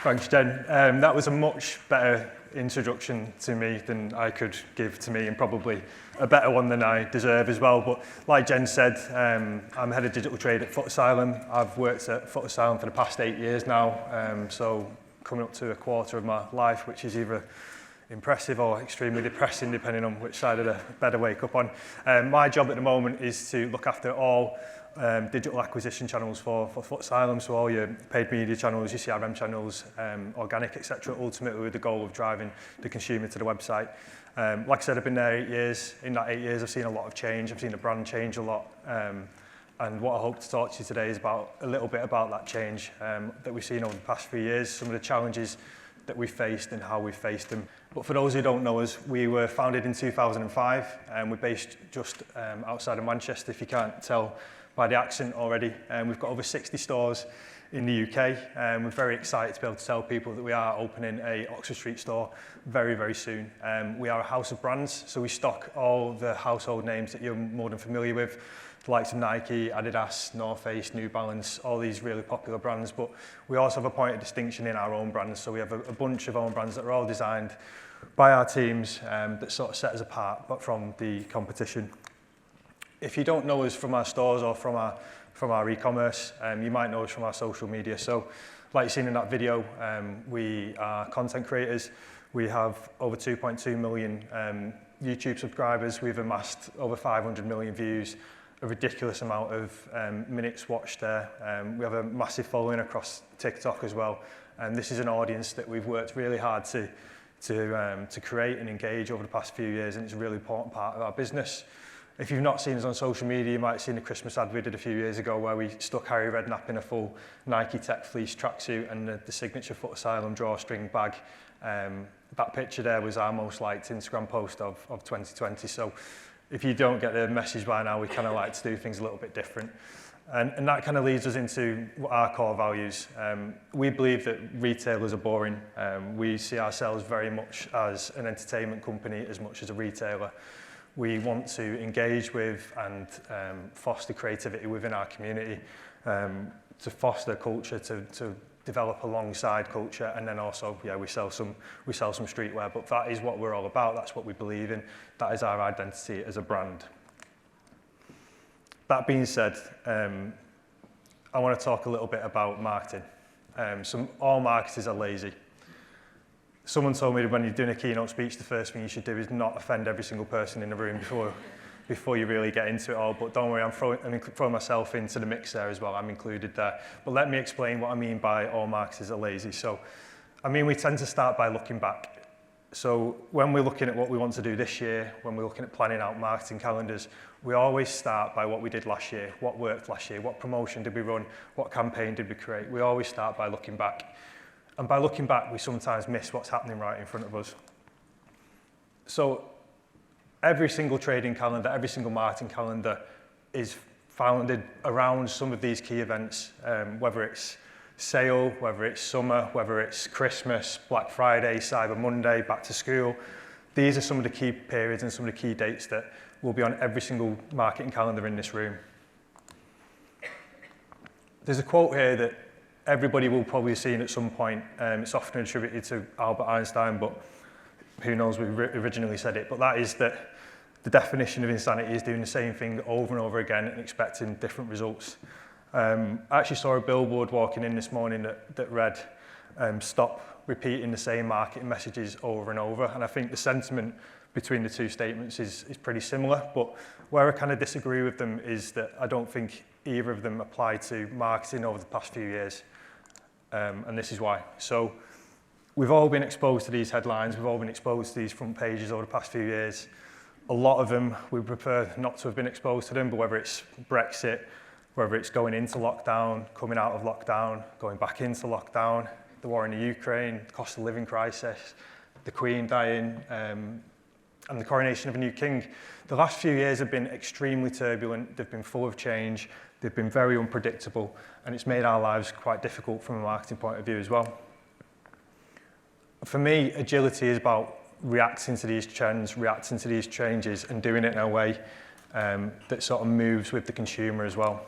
Thanks, Jen. That was a much better introduction to me than I could give to me, and probably a better one than I deserve as well. But like Jen said, I'm head of digital trade at Footasylum. I've worked at Footasylum for the past 8 years now, so coming up to a quarter of my life, which is either impressive or extremely depressing, depending on which side of the bed I wake up on. My job at the moment is to look after all digital acquisition channels for Footasylum, so all your paid media channels, your CRM channels, organic, etc., ultimately with the goal of driving the consumer to the website. Like I said, I've been there 8 years. In that 8 years, I've seen a lot of change. I've seen the brand change a lot. And what I hope to talk to you today is a little bit about that change that we've seen over the past few years, some of the challenges that we faced and how we faced them. But for those who don't know us, we were founded in 2005, and we're based just outside of Manchester, if you can't tell by the accent already. We've got over 60 stores in the UK, and we're very excited to be able to tell people that we are opening a Oxford Street store very, very soon. We are a house of brands, so we stock all the household names that you're more than familiar with, the likes of Nike, Adidas, North Face, New Balance, all these really popular brands. But we also have a point of distinction in our own brands, so we have a bunch of own brands that are all designed by our teams that sort of set us apart from the competition. If you don't know us from our stores or from our e-commerce, you might know us from our social media. So like you've seen in that video, we are content creators. We have over 2.2 million YouTube subscribers. We've amassed over 500 million views, a ridiculous amount of minutes watched there. We have a massive following across TikTok as well. And this is an audience that we've worked really hard to create and engage over the past few years, and it's a really important part of our business. If you've not seen us on social media, you might have seen the Christmas ad we did a few years ago where we stuck Harry Redknapp in a full Nike Tech fleece tracksuit and the signature Footasylum drawstring bag. That picture there was our most liked Instagram post of 2020. So if you don't get the message by now, we kind of like to do things a little bit different. And that kind of leads us into our core values. We believe that retailers are boring. We see ourselves very much as an entertainment company as much as a retailer. We want to engage with and foster creativity within our community, to foster culture, to develop alongside culture, and then also, yeah, we sell some streetwear. But that is what we're all about. That's what we believe in. That is our identity as a brand. That being said, I want to talk a little bit about marketing. All marketers are lazy. Someone told me that when you're doing a keynote speech, the first thing you should do is not offend every single person in the room before you really get into it all. But don't worry, I'm throwing myself into the mix there as well. I'm included there. But let me explain what I mean by all marketers are lazy. So, I mean, we tend to start by looking back. So when we're looking at what we want to do this year, when we're looking at planning out marketing calendars, we always start by what we did last year, what worked last year, what promotion did we run, what campaign did we create. We always start by looking back. And by looking back, we sometimes miss what's happening right in front of us. So every single trading calendar, every single marketing calendar is founded around some of these key events, whether it's sale, whether it's summer, whether it's Christmas, Black Friday, Cyber Monday, back to school. These are some of the key periods and some of the key dates that will be on every single marketing calendar in this room. There's a quote here that everybody will probably have seen at some point. It's often attributed to Albert Einstein, but who knows, we originally said it. But that is that the definition of insanity is doing the same thing over and over again and expecting different results. I actually saw a billboard walking in this morning that read, stop repeating the same marketing messages over and over. And I think the sentiment between the two statements is pretty similar. But where I kind of disagree with them is that I don't think either of them apply to marketing over the past few years. And this is why. So we've all been exposed to these headlines. We've all been exposed to these front pages over the past few years. A lot of them, we prefer not to have been exposed to them, but whether it's Brexit, whether it's going into lockdown, coming out of lockdown, going back into lockdown, the war in the Ukraine, the cost of living crisis, the Queen dying, and the coronation of a new king. The last few years have been extremely turbulent. They've been full of change. They've been very unpredictable, and it's made our lives quite difficult from a marketing point of view as well. For me, agility is about reacting to these trends, reacting to these changes, and doing it in a way that sort of moves with the consumer as well.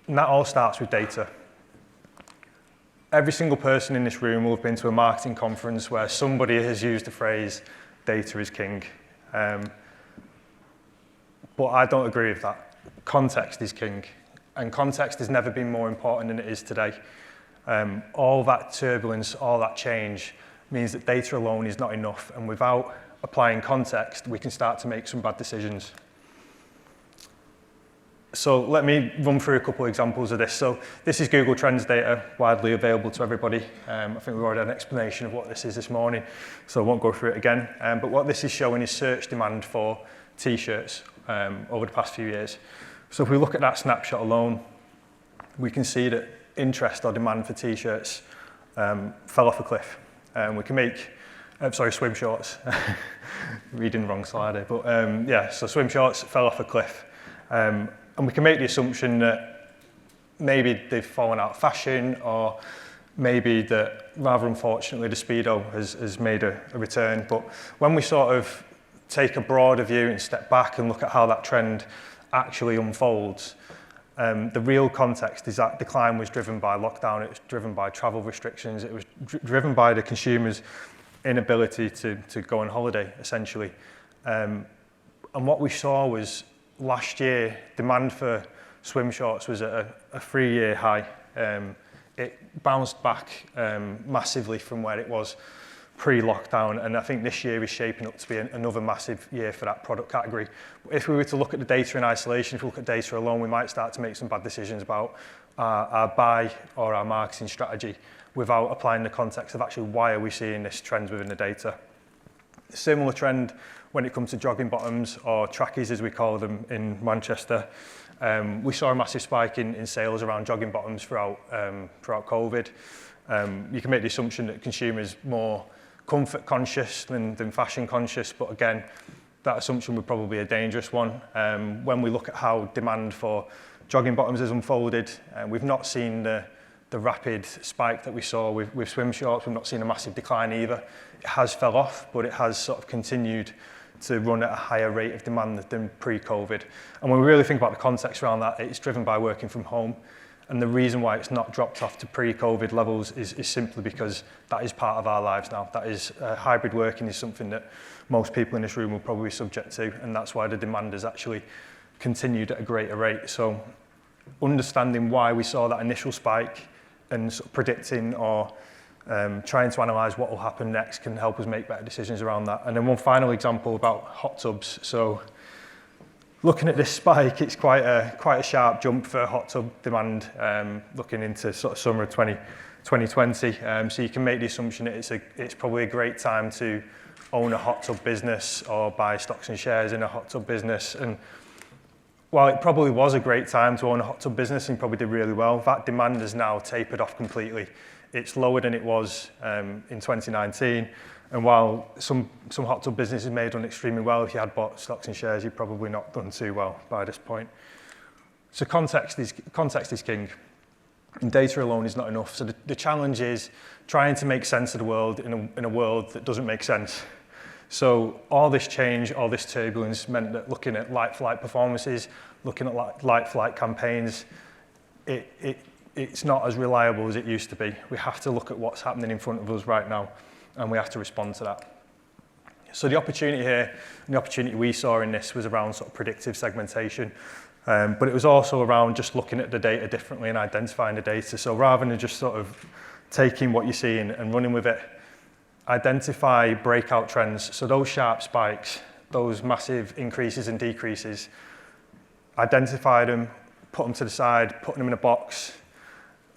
And that all starts with data. every single person in this room will have been to a marketing conference where somebody has used the phrase, data is king. But I don't agree with that. Context is king. And context has never been more important than it is today. All that turbulence, all that change means that data alone is not enough. And without applying context, we can start to make some bad decisions. So let me run through a couple of examples of this. So this is Google Trends data, widely available to everybody. I think we've already had an explanation of what this is this morning, so I won't go through it again. But what this is showing is search demand for t-shirts over the past few years. So if we look at that snapshot alone, we can see that interest or demand for t-shirts fell off a cliff. We can make, swim shorts. Reading the wrong slide here, but yeah, so swim shorts fell off a cliff. And we can make the assumption that maybe they've fallen out of fashion, or maybe that, rather unfortunately, the Speedo has made a return. But when we sort of take a broader view and step back and look at how that trend actually unfolds, the real context is that decline was driven by lockdown, it was driven by travel restrictions, it was driven by the consumer's inability to go on holiday, essentially. And what we saw was, last year, demand for swim shorts was at a 3-year high. It bounced back massively from where it was pre-lockdown, and I think this year is shaping up to be another massive year for that product category. If we were to look at the data in isolation, if we look at data alone, we might start to make some bad decisions about our buy or our marketing strategy without applying the context of actually why are we seeing this trend within the data. A similar trend when it comes to jogging bottoms, or trackies as we call them in Manchester. We saw a massive spike in sales around jogging bottoms throughout COVID. You can make the assumption that consumers more comfort conscious than fashion conscious, but again, that assumption would probably be a dangerous one. When we look at how demand for jogging bottoms has unfolded, we've not seen the rapid spike that we saw with swim shorts. We've not seen a massive decline either. It has fell off, but it has sort of continued to run at a higher rate of demand than pre-COVID. And when we really think about the context around that, it's driven by working from home. And the reason why it's not dropped off to pre-COVID levels is simply because that is part of our lives now. That is, hybrid working is something that most people in this room will probably be subject to, and that's why the demand has actually continued at a greater rate. So understanding why we saw that initial spike and sort of predicting or trying to analyse what will happen next can help us make better decisions around that. And then one final example about hot tubs. So looking at this spike, it's quite a sharp jump for hot tub demand looking into sort of summer of 2020. So you can make the assumption that it's probably a great time to own a hot tub business or buy stocks and shares in a hot tub business. And while it probably was a great time to own a hot tub business and probably did really well, that demand has now tapered off completely. It's lower than it was in 2019. And while some hot tub businesses may have done extremely well, if you had bought stocks and shares, you've probably not done too well by this point. So context is king, and data alone is not enough. So the challenge is trying to make sense of the world in a world that doesn't make sense. So all this change, all this turbulence meant that looking at like-for-like performances, looking at like-for-like campaigns, it's not as reliable as it used to be. We have to look at what's happening in front of us right now, and we have to respond to that. So the opportunity here, and the opportunity we saw in this was around sort of predictive segmentation, but it was also around just looking at the data differently and identifying the data. So rather than just sort of taking what you're seeing and running with it, identify breakout trends. So those sharp spikes, those massive increases and decreases, identify them, put them to the side, put them in a box,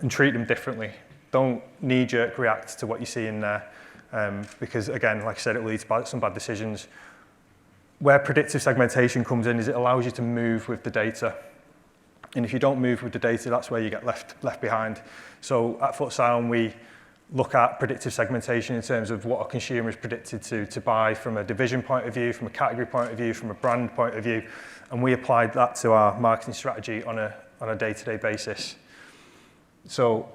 and treat them differently. Don't knee-jerk react to what you see in there, because again, like I said, it leads to some bad decisions. Where predictive segmentation comes in is it allows you to move with the data. And if you don't move with the data, that's where you get left behind. So at Footasylum, we look at predictive segmentation in terms of what a consumer is predicted to buy from a division point of view, from a category point of view, from a brand point of view, and we applied that to our marketing strategy on a day-to-day basis. So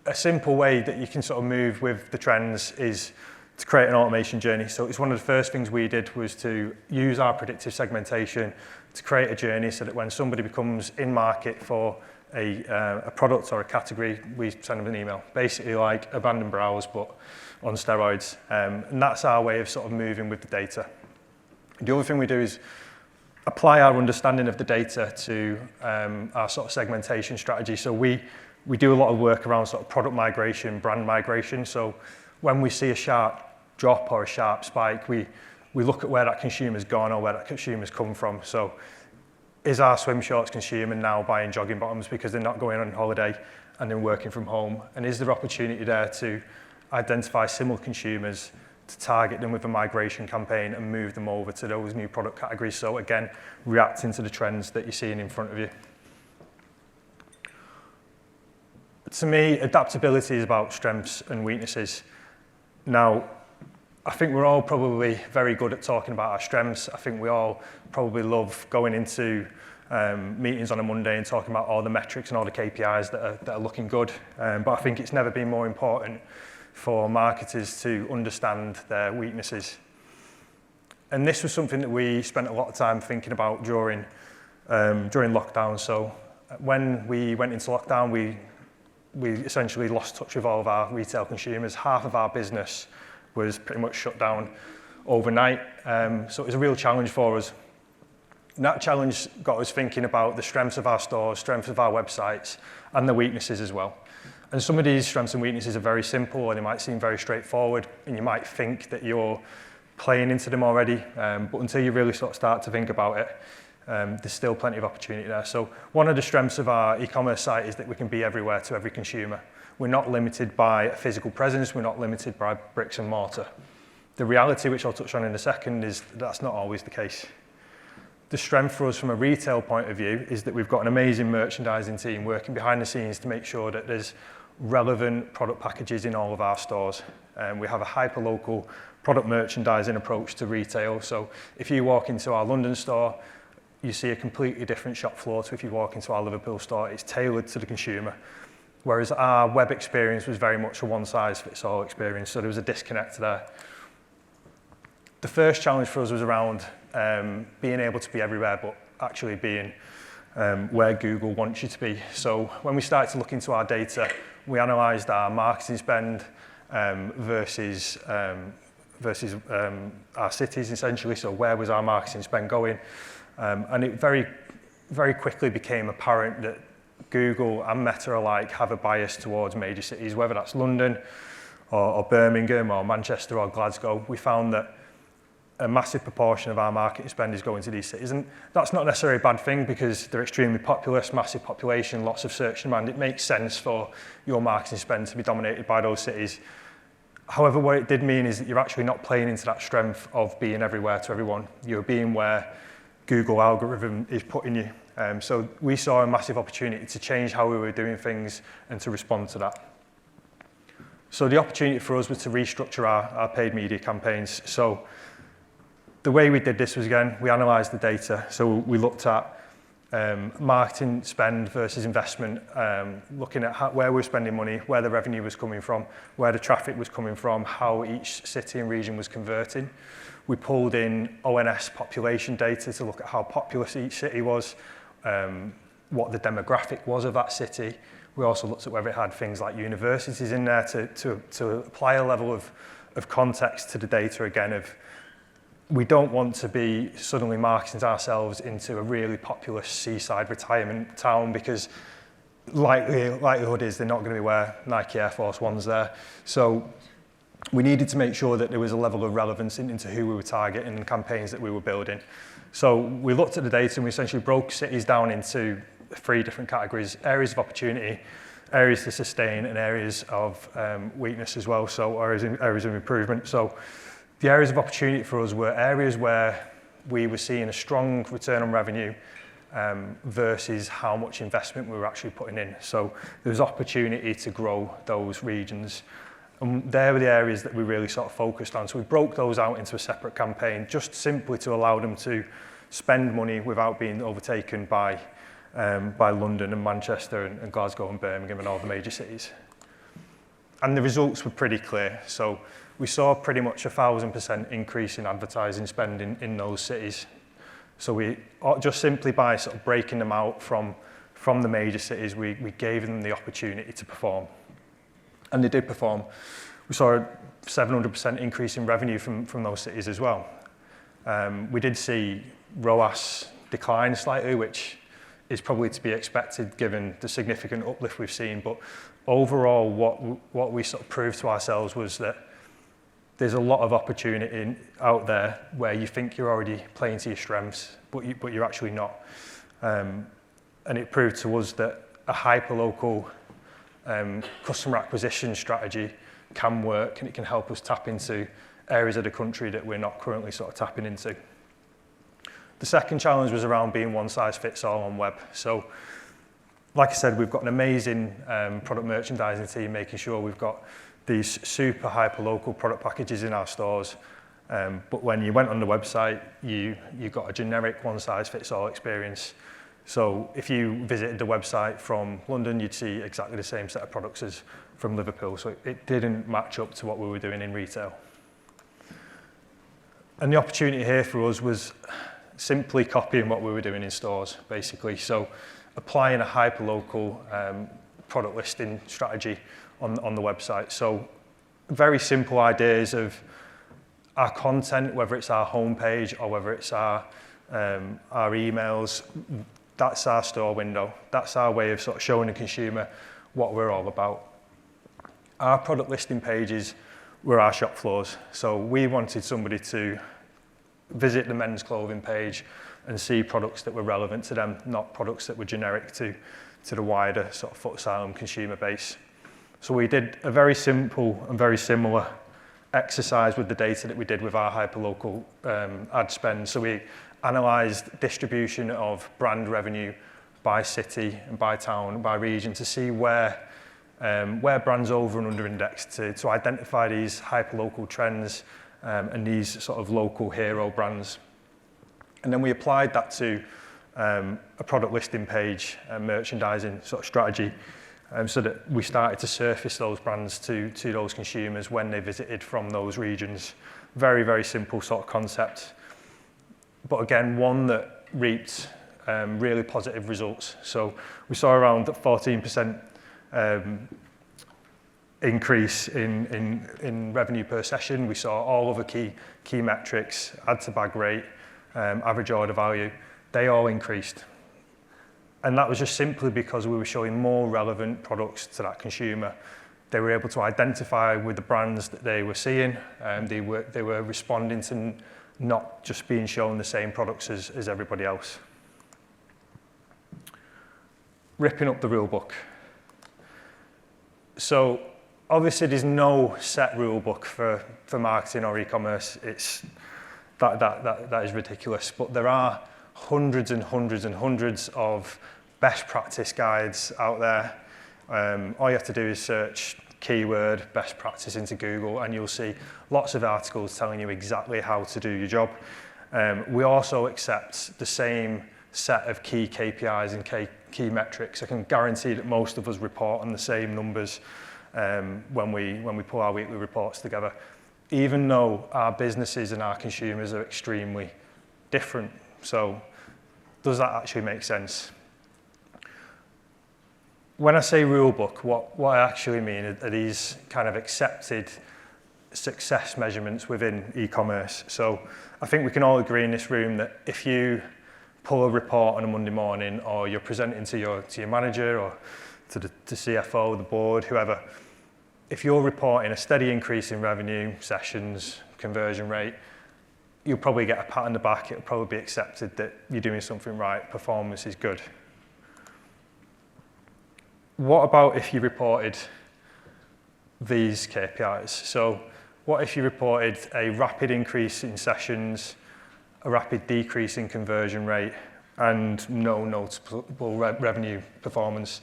a simple way that you can sort of move with the trends is to create an automation journey. So it's one of the first things we did was to use our predictive segmentation to create a journey so that when somebody becomes in market for a product or a category, we send them an email. Basically like abandoned browse, but on steroids. And that's our way of sort of moving with the data. The other thing we do is apply our understanding of the data to our sort of segmentation strategy. So we do a lot of work around sort of product migration, brand migration. So when we see a sharp drop or a sharp spike, we look at where that consumer's gone or where that consumer's come from. So is our swim shorts consumer now buying jogging bottoms because they're not going on holiday and then working from home? And is there opportunity there to identify similar consumers, to target them with a migration campaign and move them over to those new product categories? So again, reacting to the trends that you're seeing in front of you. To me, adaptability is about strengths and weaknesses. Now, I think we're all probably very good at talking about our strengths. I think we all probably love going into meetings on a Monday and talking about all the metrics and all the KPIs that are looking good. But I think it's never been more important for marketers to understand their weaknesses. And this was something that we spent a lot of time thinking about during lockdown. So when we went into lockdown, we essentially lost touch with all of our retail consumers. Half of our business was pretty much shut down overnight. So it was a real challenge for us. And that challenge got us thinking about the strengths of our stores, strengths of our websites, and the weaknesses as well. And some of these strengths and weaknesses are very simple, and they might seem very straightforward, and you might think that you're playing into them already, but until you really sort of start to think about it, there's still plenty of opportunity there. So one of the strengths of our e-commerce site is that we can be everywhere to every consumer. We're not limited by a physical presence, we're not limited by bricks and mortar. The reality, which I'll touch on in a second, is that's not always the case. The strength for us from a retail point of view is that we've got an amazing merchandising team working behind the scenes to make sure that there's relevant product packages in all of our stores. We have a hyper-local product merchandising approach to retail. So if you walk into our London store, you see a completely different shop floor to if you walk into our Liverpool store. It's tailored to the consumer. Whereas our web experience was very much a one-size-fits-all experience, so there was a disconnect there. The first challenge for us was around being able to be everywhere, but actually being where Google wants you to be. So when we started to look into our data, we analysed our marketing spend versus our cities, essentially. So where was our marketing spend going? And it very, very quickly became apparent that Google and Meta alike have a bias towards major cities, whether that's London or Birmingham or Manchester or Glasgow. We found that a massive proportion of our marketing spend is going to these cities. And that's not necessarily a bad thing because they're extremely populous, massive population, lots of search demand. It makes sense for your marketing spend to be dominated by those cities. However, what it did mean is that you're actually not playing into that strength of being everywhere to everyone. You're being where Google algorithm is putting you. So we saw a massive opportunity to change how we were doing things and to respond to that. So the opportunity for us was to restructure our paid media campaigns. So the way we did this was, again, we analysed the data. So we looked at marketing spend versus investment, looking at where we were spending money, where the revenue was coming from, where the traffic was coming from, how each city and region was converting. We pulled in ONS population data to look at how populous each city was, what the demographic was of that city. We also looked at whether it had things like universities in there to apply a level of context to the data, again, of we don't want to be suddenly marketing ourselves into a really populous seaside retirement town because likelihood is they're not going to be wearing Nike Air Force Ones there. So we needed to make sure that there was a level of relevance into who we were targeting and campaigns that we were building. So we looked at the data and we essentially broke cities down into 3 different categories: areas of opportunity, areas to sustain, and areas of weakness as well, so areas of improvement. So the areas of opportunity for us were areas where we were seeing a strong return on revenue versus how much investment we were actually putting in. So there was opportunity to grow those regions. And they were the areas that we really sort of focused on. So we broke those out into a separate campaign, just simply to allow them to spend money without being overtaken by London and Manchester and Glasgow and Birmingham and all the major cities. And the results were pretty clear. So we saw pretty much 1,000% increase in advertising spending in those cities. So we, just simply by sort of breaking them out from from the major cities, we gave them the opportunity to perform. And they did perform. We saw a 700% increase in revenue from those cities as well. We did see ROAS decline slightly, which is probably to be expected given the significant uplift we've seen. But overall, what we sort of proved to ourselves was that there's a lot of opportunity out there where you think you're already playing to your strengths, but you're actually not. And it proved to us that a hyperlocal customer acquisition strategy can work, and it can help us tap into areas of the country that we're not currently sort of tapping into. The second challenge was around being one size fits all on web. So, like I said, we've got an amazing product merchandising team making sure we've got these super hyper-local product packages in our stores. But when you went on the website, you got a generic one size fits all experience. So if you visited the website from London, you'd see exactly the same set of products as from Liverpool. So it didn't match up to what we were doing in retail. And the opportunity here for us was simply copying what we were doing in stores, basically. So applying a hyper-local product listing strategy on the website. So very simple ideas of our content, whether it's our homepage or whether it's our emails, that's our store window. That's our way of sort of showing the consumer what we're all about. Our product listing pages were our shop floors. So we wanted somebody to visit the men's clothing page and see products that were relevant to them, not products that were generic to the wider sort of Footasylum consumer base. So we did a very simple and very similar exercise with the data that we did with our hyperlocal ad spend. So we analysed distribution of brand revenue by city and by town, by region, to see where brands over and under index, to identify these hyperlocal trends and these sort of local hero brands. And then we applied that to a product listing page and merchandising sort of strategy, so that we started to surface those brands to those consumers when they visited from those regions. Very, very simple sort of concept. But again, one that reaped really positive results. So we saw around 14% increase in revenue per session. We saw all of the key metrics, add to bag rate, average order value, they all increased. And that was just simply because we were showing more relevant products to that consumer. They were able to identify with the brands that they were seeing, and they were responding to not just being shown the same products as everybody else. Ripping up the rule book. So obviously there's no set rule book for marketing or e-commerce. That is ridiculous, but there are hundreds and hundreds and hundreds of best practice guides out there. All you have to do is search keyword best practice into Google and you'll see lots of articles telling you exactly how to do your job. We also accept the same set of key KPIs and key metrics. I can guarantee that most of us report on the same numbers when we pull our weekly reports together, even though our businesses and our consumers are extremely different. So does that actually make sense? When I say rule book, what I actually mean are these kind of accepted success measurements within e-commerce. So I think we can all agree in this room that if you pull a report on a Monday morning, or you're presenting to your manager or to the CFO, the board, whoever, if you're reporting a steady increase in revenue, sessions, conversion rate, you'll probably get a pat on the back. It'll probably be accepted that you're doing something right, performance is good. What about if you reported these KPIs? So what if you reported a rapid increase in sessions, a rapid decrease in conversion rate, and no noticeable revenue performance?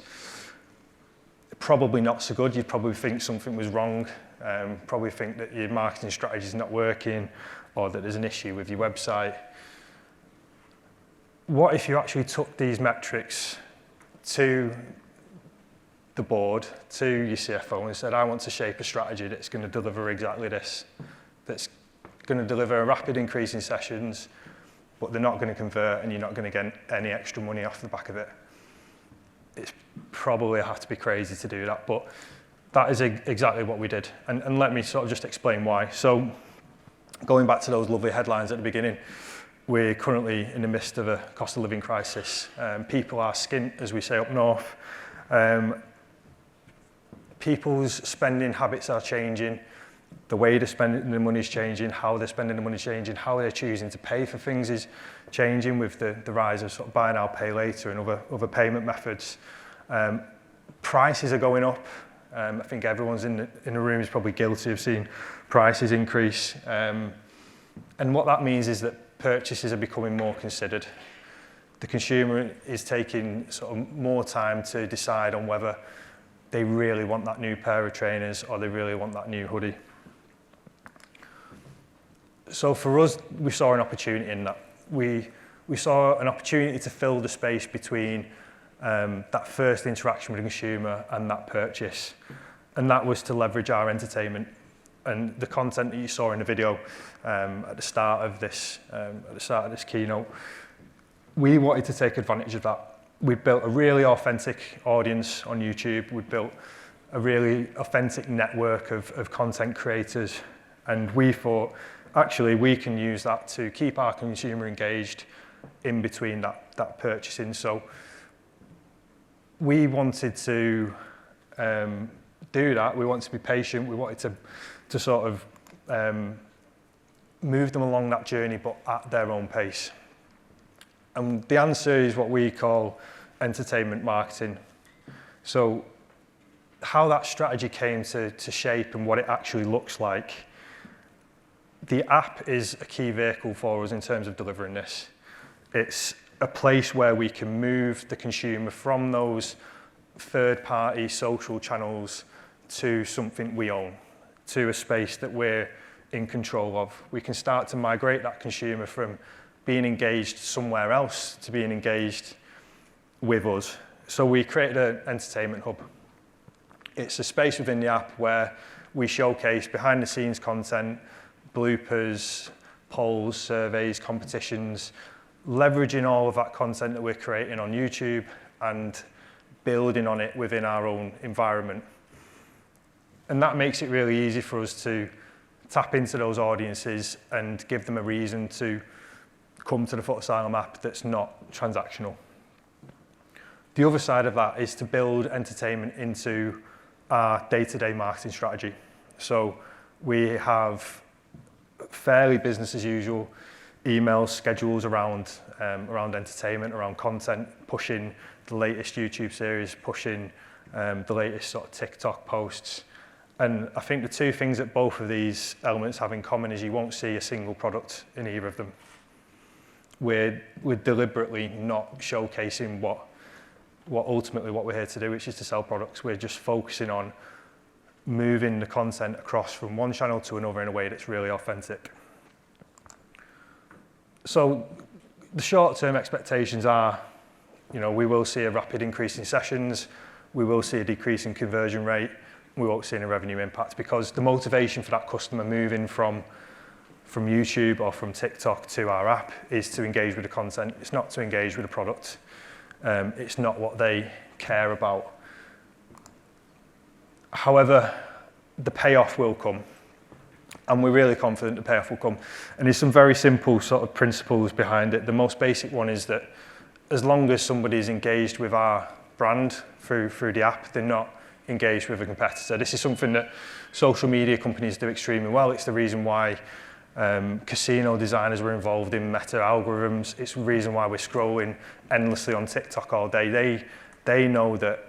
Probably not so good. You'd probably think something was wrong, probably think that your marketing strategy is not working, or that there's an issue with your website. What if you actually took these metrics to the board, to your CFO, and said, I want to shape a strategy that's going to deliver exactly this, that's going to deliver a rapid increase in sessions, but they're not going to convert and you're not going to get any extra money off the back of it? it's probably have to be crazy to do that, but that is exactly what we did. And let me sort of just explain why. So going back to those lovely headlines at the beginning, we're currently in the midst of a cost of living crisis. People are skint, as we say up north. People's spending habits are changing. The way they're spending the money is changing, how they're spending the money is changing, how they're choosing to pay for things is changing with the rise of sort of buy now, pay later and other payment methods. Prices are going up. I think everyone's in the room is probably guilty of seeing prices increase. And what that means is that purchases are becoming more considered. The consumer is taking sort of more time to decide on whether they really want that new pair of trainers or they really want that new hoodie. So for us, we saw an opportunity in that. We saw an opportunity to fill the space between that first interaction with the consumer and that purchase. And that was to leverage our entertainment and the content that you saw in the video at the start of this keynote. We wanted to take advantage of that. We built a really authentic audience on YouTube. We built a really authentic network of content creators. And we thought, actually, we can use that to keep our consumer engaged in between that purchasing. So we wanted to do that. We wanted to be patient. We wanted to sort of move them along that journey, but at their own pace. And the answer is what we call entertainment marketing. So how that strategy came to shape and what it actually looks like. The app is a key vehicle for us in terms of delivering this. It's a place where we can move the consumer from those third-party social channels to something we own, to a space that we're in control of. We can start to migrate that consumer from being engaged somewhere else to being engaged with us. So we created an entertainment hub. It's a space within the app where we showcase behind-the-scenes content, bloopers, polls, surveys, competitions, leveraging all of that content that we're creating on YouTube and building on it within our own environment. And that makes it really easy for us to tap into those audiences and give them a reason to come to the Footasylum app that's not transactional. The other side of that is to build entertainment into our day-to-day marketing strategy. So we have fairly business as usual email schedules around entertainment, around content, pushing the latest YouTube series, pushing the latest sort of TikTok posts. And I think the two things that both of these elements have in common is you won't see a single product in either of them. We're deliberately not showcasing what ultimately what we're here to do, which is to sell products. We're just focusing on moving the content across from one channel to another in a way that's really authentic. So the short-term expectations are, we will see a rapid increase in sessions, we will see a decrease in conversion rate, we won't see any revenue impact because the motivation for that customer moving from YouTube or from TikTok to our app is to engage with the content. It's not to engage with the product. It's not what they care about. However, the payoff will come. And we're really confident the payoff will come. And there's some very simple sort of principles behind it. The most basic one is that as long as somebody's engaged with our brand through the app, they're not engaged with a competitor. This is something that social media companies do extremely well. It's the reason why casino designers were involved in meta algorithms. It's the reason why we're scrolling endlessly on TikTok all day. They know that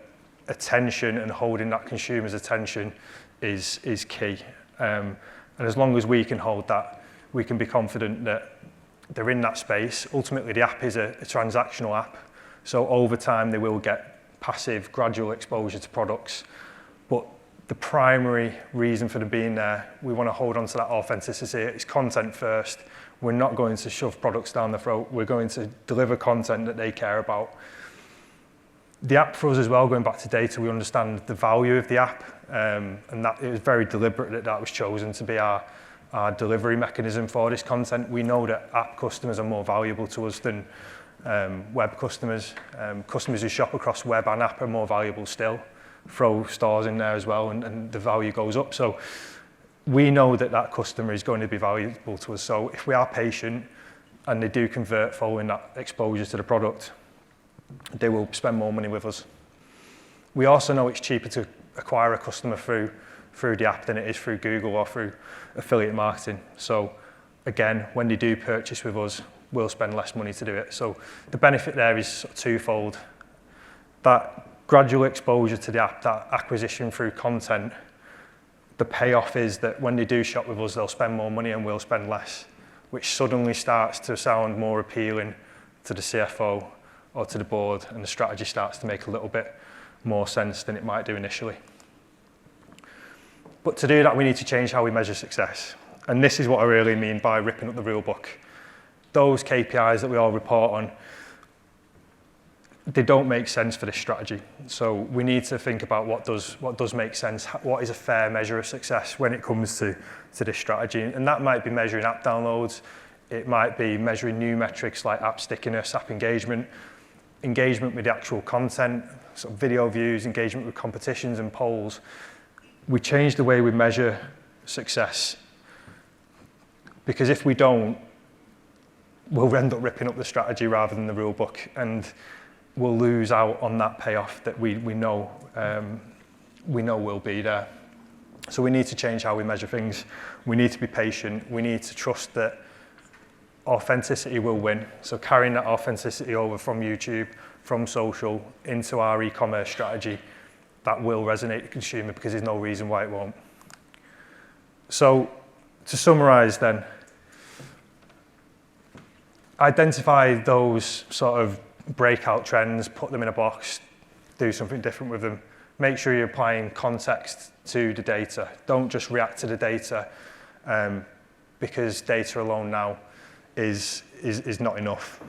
attention and holding that consumer's attention is key. And as long as we can hold that, we can be confident that they're in that space. Ultimately, the app is a transactional app. So over time, they will get passive, gradual exposure to products. But the primary reason for them being there, we want to hold on to that authenticity. It's content first. We're not going to shove products down the throat. We're going to deliver content that they care about. The app for us as well, going back to data, we understand the value of the app, and that it was very deliberate that was chosen to be our delivery mechanism for this content. We know that app customers are more valuable to us than web customers. Customers who shop across web and app are more valuable still. Throw stores in there as well, and the value goes up. So we know that that customer is going to be valuable to us. So if we are patient and they do convert following that exposure to the product, they will spend more money with us. We also know it's cheaper to acquire a customer through the app than it is through Google or through affiliate marketing. So again, when they do purchase with us, we'll spend less money to do it. So the benefit there is sort of twofold. That gradual exposure to the app, that acquisition through content, the payoff is that when they do shop with us, they'll spend more money and we'll spend less, which suddenly starts to sound more appealing to the CFO or to the board, and the strategy starts to make a little bit more sense than it might do initially. But to do that, we need to change how we measure success. And this is what I really mean by ripping up the rule book. Those KPIs that we all report on, they don't make sense for this strategy. So we need to think about what does make sense, what is a fair measure of success when it comes to this strategy. And that might be measuring app downloads, it might be measuring new metrics like app stickiness, app engagement with the actual content, sort of video views, engagement with competitions and polls. We change the way we measure success, because if we don't, we'll end up ripping up the strategy rather than the rule book, and we'll lose out on that payoff that we know will be there. So we need to change how we measure things. We need to be patient. We need to trust that authenticity will win. So carrying that authenticity over from YouTube, from social, into our e-commerce strategy, that will resonate with the consumer, because there's no reason why it won't. So to summarize then, identify those sort of breakout trends, put them in a box, do something different with them. Make sure you're applying context to the data. Don't just react to the data, because data alone now is not enough.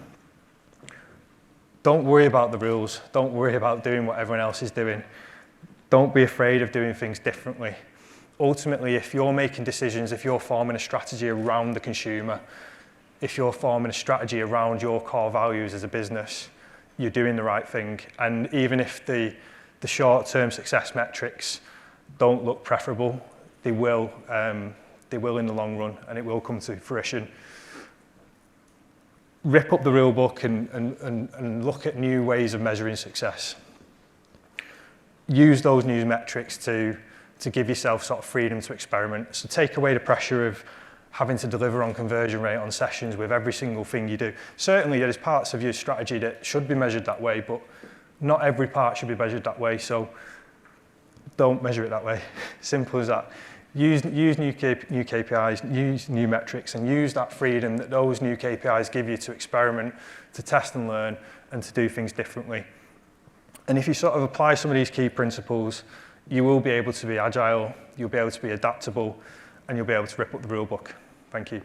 Don't worry about the rules. Don't worry about doing what everyone else is doing. Don't be afraid of doing things differently. Ultimately, if you're making decisions, if you're forming a strategy around the consumer, if you're forming a strategy around your core values as a business, you're doing the right thing. And even if the short-term success metrics don't look preferable, they will in the long run, and it will come to fruition. Rip up the rule book and look at new ways of measuring success. Use those new metrics to give yourself sort of freedom to experiment. So take away the pressure of having to deliver on conversion rate on sessions with every single thing you do. Certainly there's parts of your strategy that should be measured that way, but not every part should be measured that way, so don't measure it that way. Simple as that. Use new KPIs, use new metrics, and use that freedom that those new KPIs give you to experiment, to test and learn, and to do things differently. And if you sort of apply some of these key principles, you will be able to be agile, you'll be able to be adaptable, and you'll be able to rip up the rule book. Thank you.